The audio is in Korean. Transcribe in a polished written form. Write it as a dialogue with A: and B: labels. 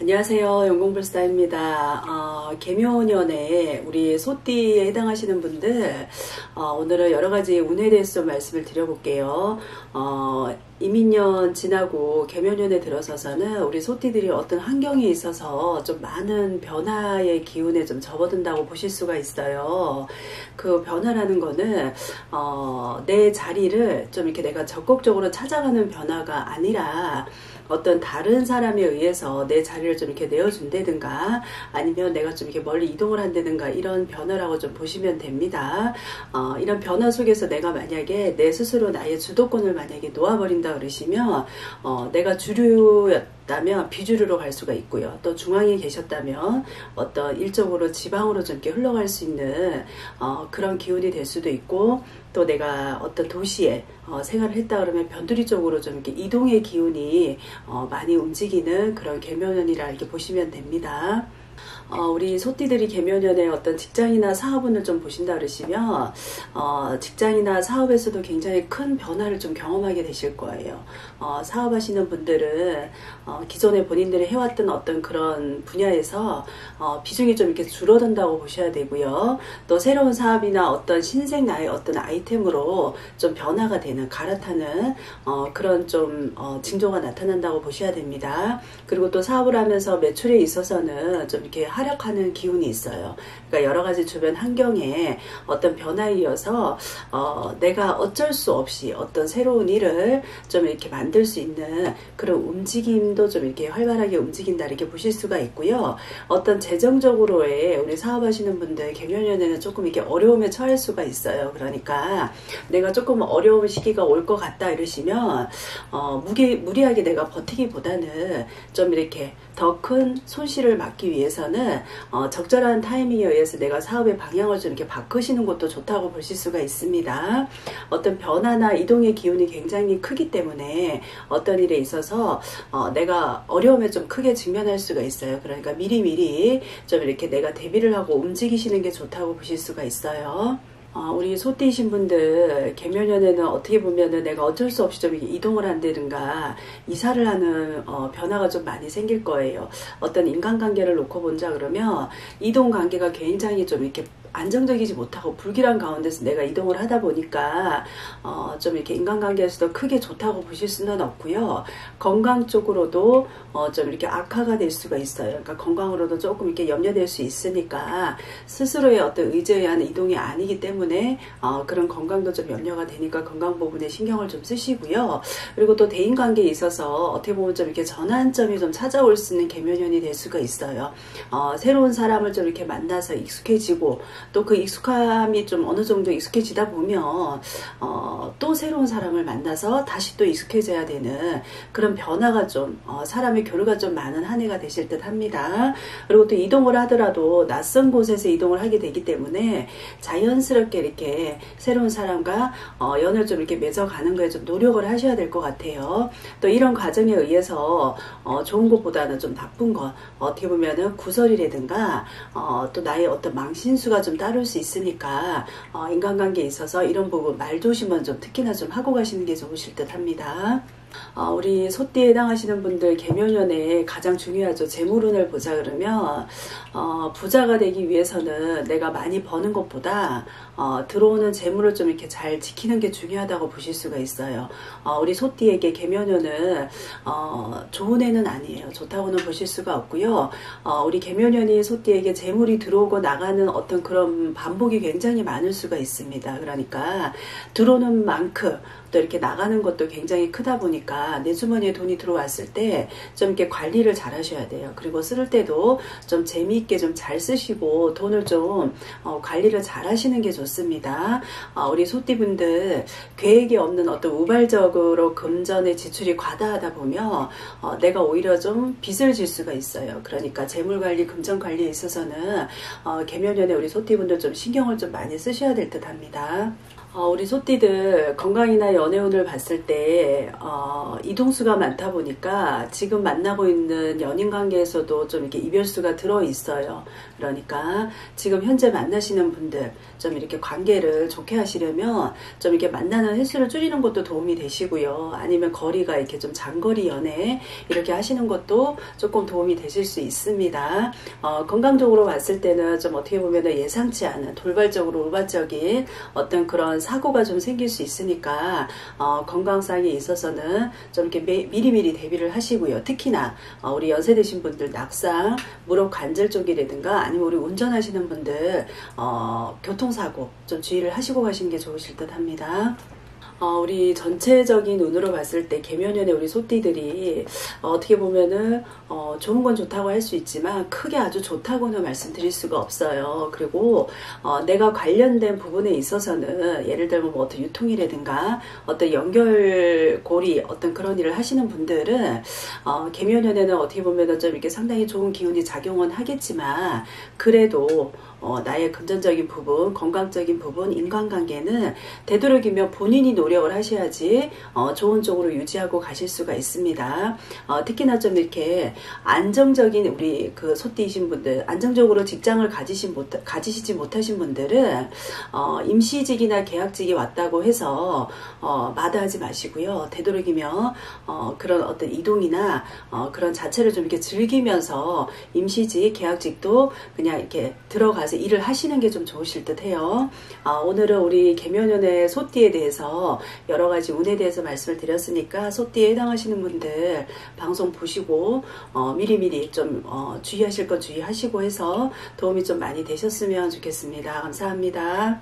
A: 안녕하세요. 연공불사입니다. 계묘년에 우리 소띠에 해당하시는 분들 오늘은 여러가지 운에 대해서 좀 말씀을 드려볼게요. 이민년 지나고 계묘년에 들어서서는 우리 소띠들이 어떤 환경에 있어서 좀 많은 변화의 기운에 좀 접어든다고 보실 수가 있어요. 그 변화라는 거는 내 자리를 좀 이렇게 내가 적극적으로 찾아가는 변화가 아니라 어떤 다른 사람에 의해서 내 자리를 좀 이렇게 내어준다든가 아니면 내가 좀 이렇게 멀리 이동을 한다든가 이런 변화라고 좀 보시면 됩니다. 이런 변화 속에서 내가 만약에 내 스스로 나의 주도권을 만약에 놓아버린다 그러시면 내가 주류였다면 비주류로 갈 수가 있고요. 또 중앙에 계셨다면 어떤 일적으로 지방으로 좀 이렇게 흘러갈 수 있는 그런 기운이 될 수도 있고, 또 내가 어떤 도시에 생활을 했다 그러면 변두리 쪽으로 좀 이렇게 이동의 기운이 많이 움직이는 그런 계묘년이라 이렇게 보시면 됩니다. 우리 소띠들이 계묘년에 어떤 직장이나 사업운을 좀 보신다 그러시면 직장이나 사업에서도 굉장히 큰 변화를 좀 경험하게 되실 거예요. 사업하시는 분들은 기존에 본인들이 해왔던 어떤 그런 분야에서 비중이 좀 이렇게 줄어든다고 보셔야 되고요. 또 새로운 사업이나 어떤 신생 나의 어떤 아이템으로 좀 변화가 되는, 갈아타는 그런 좀 징조가 나타난다고 보셔야 됩니다. 그리고 또 사업을 하면서 매출에 있어서는 좀 이렇게 하락하는 기운이 있어요. 그러니까 여러 가지 주변 환경에 어떤 변화에 이어서 내가 어쩔 수 없이 어떤 새로운 일을 좀 이렇게 만들 수 있는 그런 움직임도 좀 이렇게 활발하게 움직인다 이렇게 보실 수가 있고요. 어떤 재정적으로의 우리 사업하시는 분들 계묘년에는 조금 이렇게 어려움에 처할 수가 있어요. 그러니까 내가 조금 어려운 시기가 올 것 같다 이러시면 무리하게 내가 버티기보다는 좀 이렇게 더 큰 손실을 막기 위해서는 적절한 타이밍에 의해서 내가 사업의 방향을 좀 이렇게 바꾸시는 것도 좋다고 보실 수가 있습니다. 어떤 변화나 이동의 기운이 굉장히 크기 때문에 어떤 일에 있어서 내가 어려움에 좀 크게 직면할 수가 있어요. 그러니까 미리미리 좀 이렇게 내가 대비를 하고 움직이시는 게 좋다고 보실 수가 있어요. 우리 소띠이신 분들 계묘년에는 어떻게 보면은 내가 어쩔 수 없이 좀 이동을 한다든가 이사를 하는 변화가 좀 많이 생길 거예요. 어떤 인간관계를 놓고 본자 그러면 이동 관계가 굉장히 좀 이렇게 안정적이지 못하고 불길한 가운데서 내가 이동을 하다 보니까 좀 이렇게 인간관계에서도 크게 좋다고 보실 수는 없고요. 건강 쪽으로도 좀 이렇게 악화가 될 수가 있어요. 그러니까 건강으로도 조금 이렇게 염려될 수 있으니까 스스로의 어떤 의지에 의한 이동이 아니기 때문에 그런 건강도 좀 염려가 되니까 건강 부분에 신경을 좀 쓰시고요. 그리고 또 대인관계에 있어서 어떻게 보면 좀 이렇게 전환점이 좀 찾아올 수 있는 계묘년이 될 수가 있어요. 새로운 사람을 좀 이렇게 만나서 익숙해지고 또 그 익숙함이 좀 어느 정도 익숙해지다 보면 또 새로운 사람을 만나서 다시 또 익숙해져야 되는 그런 변화가 좀 사람의 교류가 좀 많은 한 해가 되실 듯 합니다. 그리고 또 이동을 하더라도 낯선 곳에서 이동을 하게 되기 때문에 자연스럽게 이렇게 새로운 사람과 연을 좀 이렇게 맺어가는 거에 좀 노력을 하셔야 될 것 같아요. 또 이런 과정에 의해서 좋은 것보다는 좀 나쁜 것, 어떻게 보면은 구설이라든가 또 나의 어떤 망신수가 좀 따를 수 있으니까 인간관계에 있어서 이런 부분 말조심은 좀 특히나 좀 하고 가시는 게 좋으실 듯 합니다. 우리 소띠에 해당하시는 분들 계묘년에 가장 중요하죠. 재물운을 보자 그러면 부자가 되기 위해서는 내가 많이 버는 것보다 들어오는 재물을 좀 이렇게 잘 지키는 게 중요하다고 보실 수가 있어요. 우리 소띠에게 계묘년은 좋은 해는 아니에요. 좋다고는 보실 수가 없고요. 우리 계묘년이 소띠에게 재물이 들어오고 나가는 어떤 그런 반복이 굉장히 많을 수가 있습니다. 그러니까 들어오는 만큼 또 이렇게 나가는 것도 굉장히 크다 보니까 내 주머니에 돈이 들어왔을 때 좀 이렇게 관리를 잘 하셔야 돼요. 그리고 쓸 때도 좀 재미있게 좀 잘 쓰시고 돈을 좀 관리를 잘 하시는 게 좋습니다. 우리 소띠분들 계획이 없는 어떤 우발적으로 금전의 지출이 과다하다 보면 내가 오히려 좀 빚을 질 수가 있어요. 그러니까 재물관리, 금전관리에 있어서는 계묘년에 우리 소띠분들 좀 신경을 좀 많이 쓰셔야 될 듯 합니다. 우리 소띠들 건강이나 연애운을 봤을 때 이동수가 많다 보니까 지금 만나고 있는 연인 관계에서도 좀 이렇게 이별수가 들어 있어요. 그러니까 지금 현재 만나시는 분들 좀 이렇게 관계를 좋게 하시려면 좀 이렇게 만나는 횟수를 줄이는 것도 도움이 되시고요. 아니면 거리가 이렇게 좀 장거리 연애 이렇게 하시는 것도 조금 도움이 되실 수 있습니다. 건강적으로 봤을 때는 좀 어떻게 보면 예상치 않은 돌발적으로 우발적인 어떤 그런 사고가 좀 생길 수 있으니까 건강상에 있어서는 좀 이렇게 미리미리 대비를 하시고요. 특히나 우리 연세 드신 분들 낙상, 무릎 관절 쪽이라든가 아니면 우리 운전하시는 분들 교통사고 좀 주의를 하시고 가시는 게 좋으실 듯 합니다. 우리 전체적인 눈으로 봤을 때 계면연의 우리 소띠들이 어떻게 보면은 좋은 건 좋다고 할 수 있지만 크게 아주 좋다고는 말씀드릴 수가 없어요. 그리고 내가 관련된 부분에 있어서는 예를 들면 뭐 어떤 유통이라든가 어떤 연결고리 어떤 그런 일을 하시는 분들은 계면연에는 어떻게 보면은 좀 이렇게 상당히 좋은 기운이 작용은 하겠지만 그래도 나의 금전적인 부분, 건강적인 부분, 인간관계는 되도록이면 본인이 노력을 하셔야지 좋은 쪽으로 유지하고 가실 수가 있습니다. 특히나 좀 이렇게 안정적인 우리 그 소띠이신 분들, 안정적으로 직장을 가지시지 못하신 분들은 임시직이나 계약직이 왔다고 해서 마다하지 마시고요. 되도록이면 그런 어떤 이동이나 그런 자체를 좀 이렇게 즐기면서 임시직, 계약직도 그냥 이렇게 들어가서 일을 하시는 게 좀 좋으실 듯 해요. 오늘은 우리 계면연의 소띠에 대해서 여러 가지 운에 대해서 말씀을 드렸으니까 소띠에 해당하시는 분들 방송 보시고 미리미리 좀 주의하실 건 주의하시고 해서 도움이 좀 많이 되셨으면 좋겠습니다. 감사합니다.